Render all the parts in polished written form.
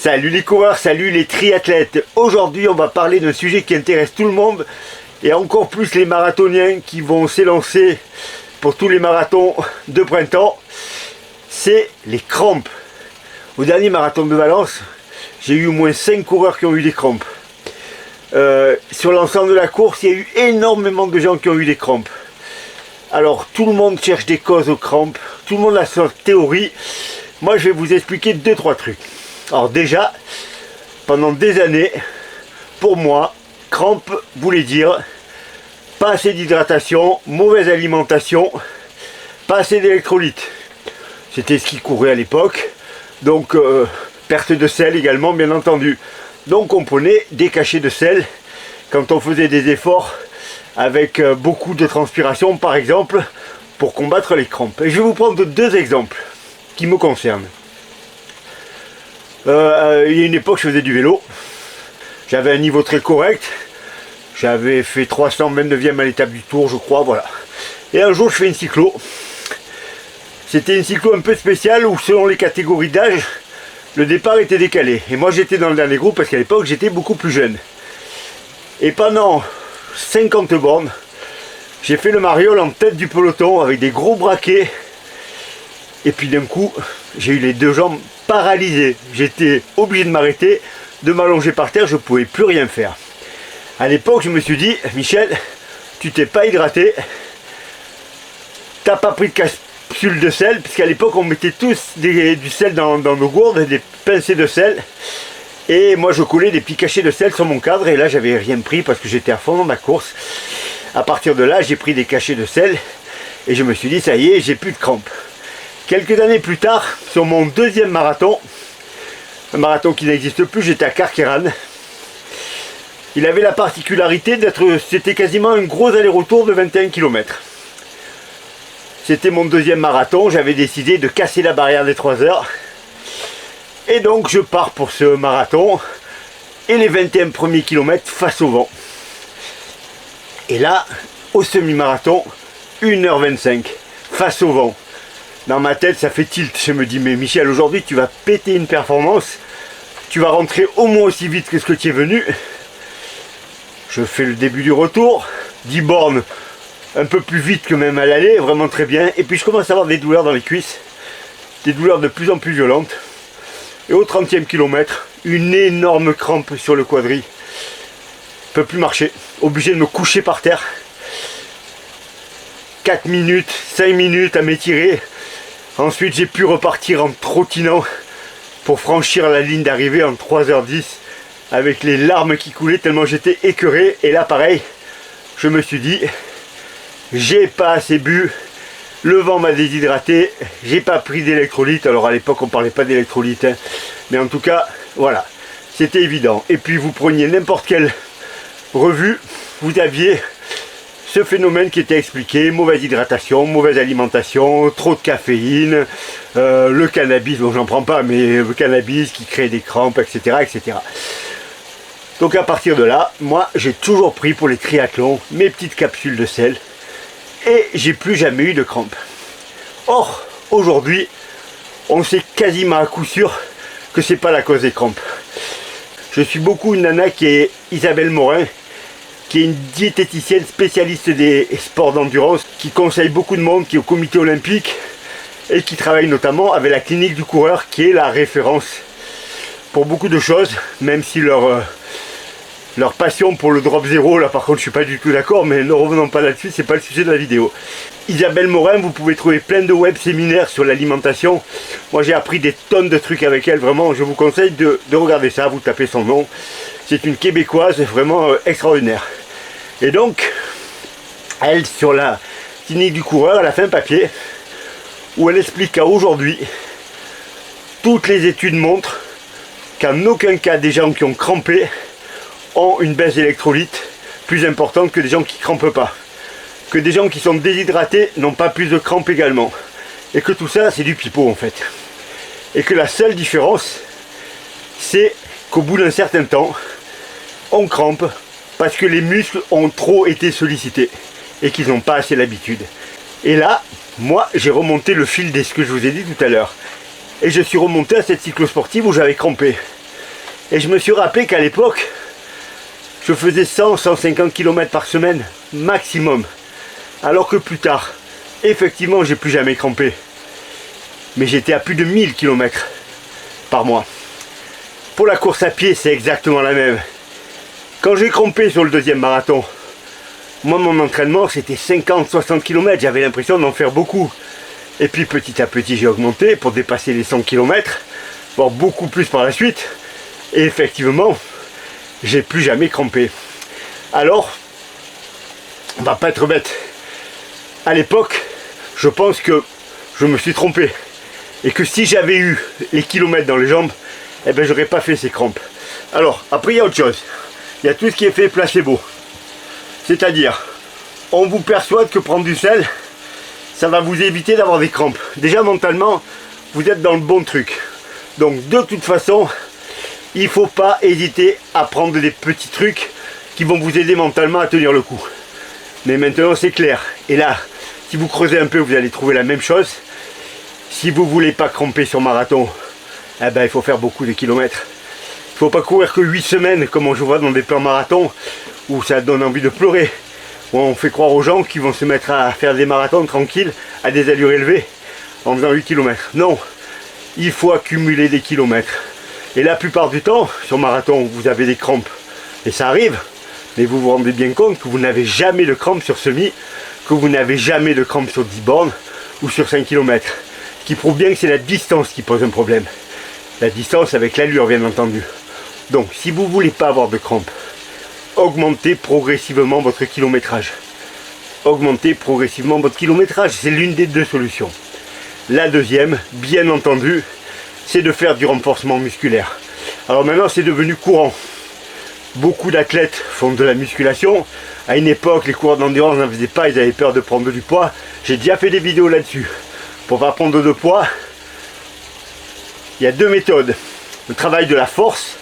Salut les coureurs, salut les triathlètes. Aujourd'hui on va parler d'un sujet qui intéresse tout le monde et encore plus les marathoniens qui vont s'élancer pour tous les marathons de printemps. C'est les crampes. Au dernier marathon de Valence, j'ai eu au moins 5 coureurs qui ont eu des crampes. Sur l'ensemble de la course, il y a eu énormément de gens qui ont eu des crampes. Alors tout le monde cherche des causes aux crampes, tout le monde a sa théorie. Moi je vais vous expliquer 2-3 trucs. Alors déjà, pendant des années, pour moi, crampes voulait dire pas assez d'hydratation, mauvaise alimentation, pas assez d'électrolytes. C'était ce qui courait à l'époque. Donc perte de sel également bien entendu. Donc on prenait des cachets de sel quand on faisait des efforts avec beaucoup de transpiration par exemple pour combattre les crampes. Et je vais vous prendre 2 exemples qui me concernent. Il y a une époque je faisais du vélo, j'avais un niveau très correct, j'avais fait 329e à l'étape du Tour je crois, voilà. Et un jour je fais une cyclo, c'était une cyclo un peu spéciale où selon les catégories d'âge, le départ était décalé. Et moi j'étais dans le dernier groupe parce qu'à l'époque j'étais beaucoup plus jeune. Et pendant 50 bornes, j'ai fait le mariole en tête du peloton avec des gros braquets. Et puis d'un coup, j'ai eu les 2 jambes paralysées. J'étais obligé de m'arrêter, de m'allonger par terre, je ne pouvais plus rien faire. À l'époque, je me suis dit, Michel, tu t'es pas hydraté, t'as pas pris de capsule de sel, puisqu'à l'époque, on mettait tous du sel dans nos gourdes, des pincées de sel. Et moi, je collais des petits cachets de sel sur mon cadre, et là, j'avais rien pris parce que j'étais à fond dans ma course. À partir de là, j'ai pris des cachets de sel, et je me suis dit, ça y est, j'ai plus de crampes. Quelques années plus tard, sur mon 2e marathon, un marathon qui n'existe plus, j'étais à Carqueiranne. Il avait la particularité d'être, c'était quasiment un gros aller-retour de 21 km. C'était mon 2e marathon, j'avais décidé de casser la barrière des 3 heures. Et donc je pars pour ce marathon, et les 21 premiers kilomètres face au vent. Et là, au semi-marathon, 1h25, face au vent. Dans ma tête, ça fait tilt. Je me dis, mais Michel, aujourd'hui, tu vas péter une performance. Tu vas rentrer au moins aussi vite que ce que tu es venu. Je fais le début du retour. 10 bornes, un peu plus vite que même à l'aller, vraiment très bien. Et puis je commence à avoir des douleurs dans les cuisses. Des douleurs de plus en plus violentes. Et au 30e kilomètre, une énorme crampe sur le quadri. Je ne peux plus marcher. Obligé de me coucher par terre. 4 minutes, 5 minutes à m'étirer. Ensuite j'ai pu repartir en trottinant pour franchir la ligne d'arrivée en 3h10 avec les larmes qui coulaient tellement j'étais écœuré. Et là pareil, je me suis dit, j'ai pas assez bu, le vent m'a déshydraté, j'ai pas pris d'électrolytes. Alors à l'époque on parlait pas d'électrolytes, hein. Mais en tout cas voilà, c'était évident. Et puis vous preniez n'importe quelle revue, vous aviez ce phénomène qui était expliqué, mauvaise hydratation, mauvaise alimentation, trop de caféine, le cannabis, bon j'en prends pas, mais le cannabis qui crée des crampes, etc., etc. Donc à partir de là, moi j'ai toujours pris pour les triathlons mes petites capsules de sel et j'ai plus jamais eu de crampes. Or, aujourd'hui, on sait quasiment à coup sûr que c'est pas la cause des crampes. Je suis beaucoup une nana qui est Isabelle Morin, qui est une diététicienne spécialiste des sports d'endurance, qui conseille beaucoup de monde, qui est au comité olympique et qui travaille notamment avec la clinique du coureur, qui est la référence pour beaucoup de choses, même si leur passion pour le drop zéro, là par contre je suis pas du tout d'accord, mais ne revenons pas là-dessus, c'est pas le sujet de la vidéo. Isabelle Morin, vous pouvez trouver plein de web séminaires sur l'alimentation. Moi j'ai appris des tonnes de trucs avec elle, vraiment je vous conseille de regarder ça, vous tapez son nom. C'est une québécoise vraiment extraordinaire. Et donc, elle, sur la clinique du coureur, elle a fait un papier où elle explique qu'à aujourd'hui, toutes les études montrent qu'en aucun cas des gens qui ont crampé ont une baisse d'électrolytes plus importante que des gens qui ne crampent pas. Que des gens qui sont déshydratés n'ont pas plus de crampes également. Et que tout ça, c'est du pipeau en fait. Et que la seule différence, c'est qu'au bout d'un certain temps, on crampe parce que les muscles ont trop été sollicités et qu'ils n'ont pas assez l'habitude. Et là, moi, j'ai remonté le fil de ce que je vous ai dit tout à l'heure. Et je suis remonté à cette cyclosportive où j'avais crampé. Et je me suis rappelé qu'à l'époque, je faisais 100-150 km par semaine, maximum. Alors que plus tard, effectivement, j'ai plus jamais crampé. Mais j'étais à plus de 1000 km par mois. Pour la course à pied, c'est exactement la même. Quand j'ai crampé sur le deuxième marathon, moi, mon entraînement, c'était 50-60 km. J'avais l'impression d'en faire beaucoup. Et puis, petit à petit, j'ai augmenté pour dépasser les 100 km, voire beaucoup plus par la suite. Et effectivement, j'ai plus jamais crampé. Alors, on va pas être bête. À l'époque, je pense que je me suis trompé. Et que si j'avais eu les kilomètres dans les jambes, eh ben, j'aurais pas fait ces crampes. Alors, après, il y a autre chose. Il y a tout ce qui est fait placebo. C'est-à-dire, on vous persuade que prendre du sel, ça va vous éviter d'avoir des crampes. Déjà, mentalement, vous êtes dans le bon truc. Donc, de toute façon, il ne faut pas hésiter à prendre des petits trucs qui vont vous aider mentalement à tenir le coup. Mais maintenant, c'est clair. Et là, si vous creusez un peu, vous allez trouver la même chose. Si vous ne voulez pas cramper sur marathon, eh ben, il faut faire beaucoup de kilomètres. Il ne faut pas courir que 8 semaines, comme on vois dans des plans marathons, où ça donne envie de pleurer. Où on fait croire aux gens qu'ils vont se mettre à faire des marathons tranquilles, à des allures élevées, en faisant 8 km. Non, il faut accumuler des kilomètres. Et la plupart du temps, sur marathon, vous avez des crampes. Et ça arrive, mais vous vous rendez bien compte que vous n'avez jamais de crampes sur semi, que vous n'avez jamais de crampes sur 10 bornes ou sur 5 km. Ce qui prouve bien que c'est la distance qui pose un problème. La distance avec l'allure, bien entendu. Donc, si vous ne voulez pas avoir de crampes, augmentez progressivement votre kilométrage. Augmentez progressivement votre kilométrage, c'est l'une des deux solutions. La deuxième, bien entendu, c'est de faire du renforcement musculaire. Alors maintenant, c'est devenu courant. Beaucoup d'athlètes font de la musculation. À une époque, les coureurs d'endurance n'en faisaient pas, ils avaient peur de prendre du poids. J'ai déjà fait des vidéos là-dessus. Pour ne pas prendre de poids, il y a deux méthodes. Le travail de la force,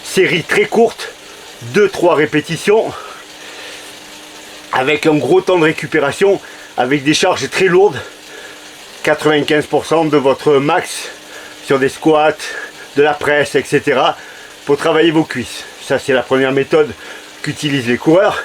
série très courte, 2-3 répétitions, avec un gros temps de récupération, avec des charges très lourdes, 95% de votre max sur des squats, de la presse, etc. pour travailler vos cuisses. Ça, c'est la première méthode qu'utilisent les coureurs.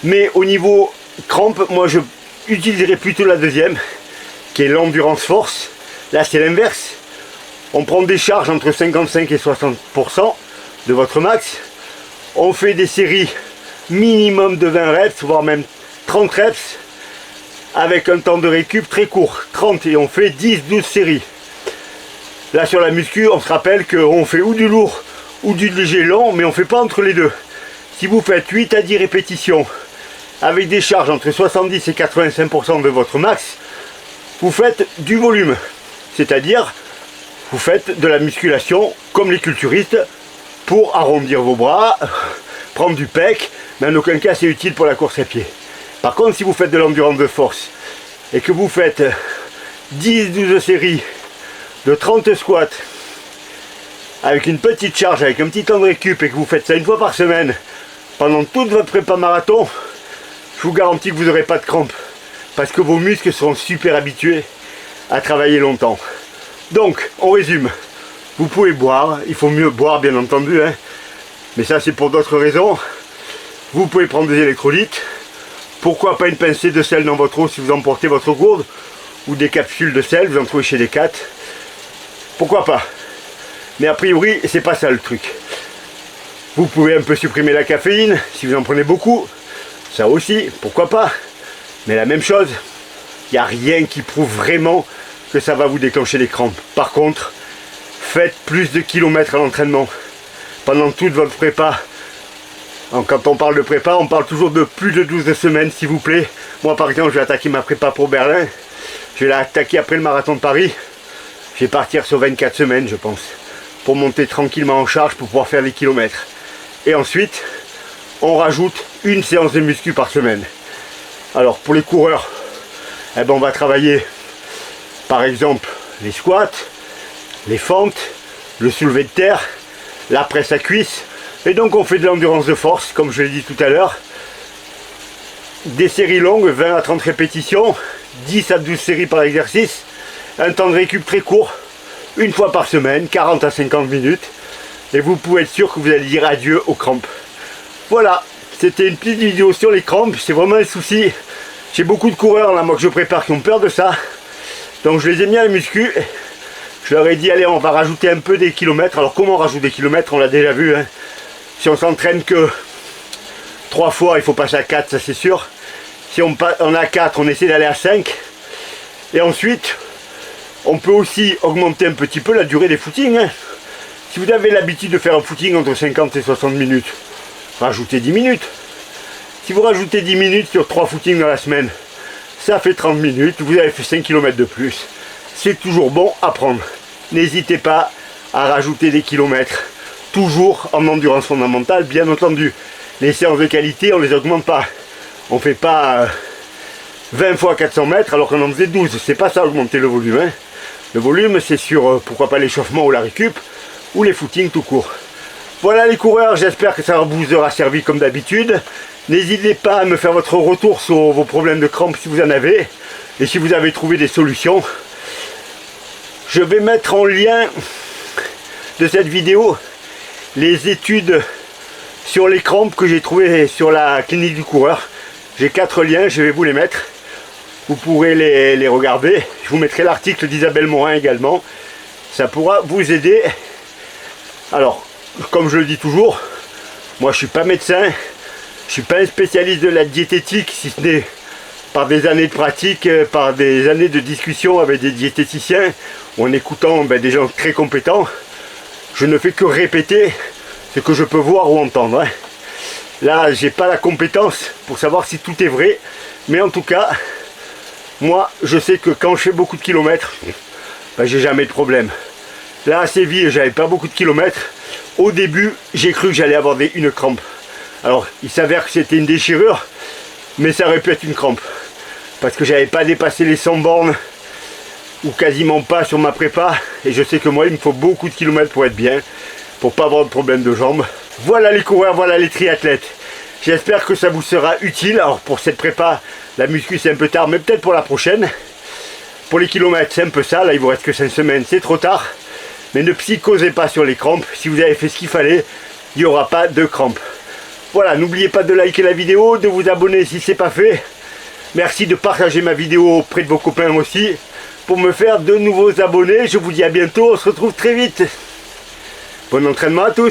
Mais au niveau crampes, moi je utiliserai plutôt la deuxième, qui est l'endurance force. Là, c'est l'inverse. On prend des charges entre 55 et 60% de votre max. On fait des séries minimum de 20 reps, voire même 30 reps, avec un temps de récup très court, 30, et on fait 10-12 séries. Là, sur la muscu, on se rappelle qu'on fait ou du lourd ou du léger long, mais on ne fait pas entre les deux. Si vous faites 8 à 10 répétitions avec des charges entre 70 et 85% de votre max, vous faites du volume. C'est-à-dire, vous faites de la musculation comme les culturistes pour arrondir vos bras, prendre du pec, mais en aucun cas c'est utile pour la course à pied. Par contre, si vous faites de l'endurance de force et que vous faites 10-12 séries de 30 squats avec une petite charge, avec un petit temps de récup, et que vous faites ça une fois par semaine pendant toute votre prépa marathon, je vous garantis que vous n'aurez pas de crampes parce que vos muscles seront super habitués à travailler longtemps. Donc, on résume. Vous pouvez boire, il faut mieux boire bien entendu, hein, mais ça c'est pour d'autres raisons. Vous pouvez prendre des électrolytes. Pourquoi pas une pincée de sel dans votre eau si vous emportez votre gourde, ou des capsules de sel, vous en trouvez chez Decat. Pourquoi pas? Mais a priori, c'est pas ça le truc. Vous pouvez un peu supprimer la caféine si vous en prenez beaucoup. Ça aussi, pourquoi pas? Mais la même chose, il n'y a rien qui prouve vraiment que ça va vous déclencher des crampes. Par contre, faites plus de kilomètres à l'entraînement pendant toute votre prépa. Quand on parle de prépa, on parle toujours de plus de 12 semaines, s'il vous plaît. Moi, par exemple, je vais attaquer ma prépa pour Berlin. Je vais l'attaquer après le marathon de Paris. Je vais partir sur 24 semaines, je pense, pour monter tranquillement en charge, pour pouvoir faire les kilomètres. Et ensuite, on rajoute une séance de muscu par semaine. Alors, pour les coureurs, eh ben, on va travailler, par exemple, les squats, les fentes, le soulevé de terre, la presse à cuisse. Et donc on fait de l'endurance de force, comme je l'ai dit tout à l'heure. Des séries longues, 20 à 30 répétitions, 10 à 12 séries par exercice. Un temps de récup très court, une fois par semaine, 40 à 50 minutes. et vous pouvez être sûr que vous allez dire adieu aux crampes. Voilà, c'était une petite vidéo sur les crampes, c'est vraiment un souci. J'ai beaucoup de coureurs là, moi que je prépare, qui ont peur de ça. Donc je les ai mis à la muscu. Je leur ai dit, allez, on va rajouter un peu des kilomètres. Alors comment on rajoute des kilomètres? On l'a déjà vu. Hein. Si on s'entraîne que 3 fois, il faut passer à 4, ça c'est sûr. Si on a 4, on essaie d'aller à 5. Et ensuite, on peut aussi augmenter un petit peu la durée des footings. Hein. Si vous avez l'habitude de faire un footing entre 50 et 60 minutes, rajoutez 10 minutes. Si vous rajoutez 10 minutes sur 3 footings dans la semaine, ça fait 30 minutes, vous avez fait 5 km de plus. C'est toujours bon à prendre. N'hésitez pas à rajouter des kilomètres, toujours en endurance fondamentale, bien entendu. Les séances de qualité, on ne les augmente pas. On ne fait pas 20 fois 400 mètres alors qu'on en faisait 12. C'est pas ça augmenter le volume. Hein. Le volume, c'est sur, pourquoi pas l'échauffement ou la récup, ou les footings tout court. Voilà les coureurs, j'espère que ça vous aura servi comme d'habitude. N'hésitez pas à me faire votre retour sur vos problèmes de crampes si vous en avez. Et si vous avez trouvé des solutions. Je vais mettre en lien de cette vidéo les études sur les crampes que j'ai trouvées sur la clinique du coureur. J'ai 4 liens, je vais vous les mettre. Vous pourrez les regarder. Je vous mettrai l'article d'Isabelle Morin également. Ça pourra vous aider. Alors, comme je le dis toujours, moi je suis pas médecin, je suis pas un spécialiste de la diététique, si ce n'est par des années de pratique, par des années de discussion avec des diététiciens, en écoutant des gens très compétents. Je ne fais que répéter ce que je peux voir ou entendre. Hein. Là, j'ai pas la compétence pour savoir si tout est vrai, mais en tout cas, moi, je sais que quand je fais beaucoup de kilomètres, j'ai jamais de problème. Là, à Séville, j'avais pas beaucoup de kilomètres. Au début, j'ai cru que j'allais avoir une crampe. Alors, il s'avère que c'était une déchirure, mais ça aurait pu être une crampe. Parce que j'avais pas dépassé les 100 bornes, ou quasiment pas sur ma prépa. Et je sais que moi, il me faut beaucoup de kilomètres pour être bien, pour pas avoir de problème de jambes. Voilà les coureurs, voilà les triathlètes. J'espère que ça vous sera utile. Alors, pour cette prépa, la muscu, c'est un peu tard, mais peut-être pour la prochaine. Pour les kilomètres, c'est un peu ça. Là, il vous reste que 5 semaines, c'est trop tard. Mais ne psychosez pas sur les crampes. Si vous avez fait ce qu'il fallait, il n'y aura pas de crampes. Voilà, n'oubliez pas de liker la vidéo, de vous abonner si ce n'est pas fait. Merci de partager ma vidéo auprès de vos copains aussi, pour me faire de nouveaux abonnés. Je vous dis à bientôt, on se retrouve très vite. Bon entraînement à tous.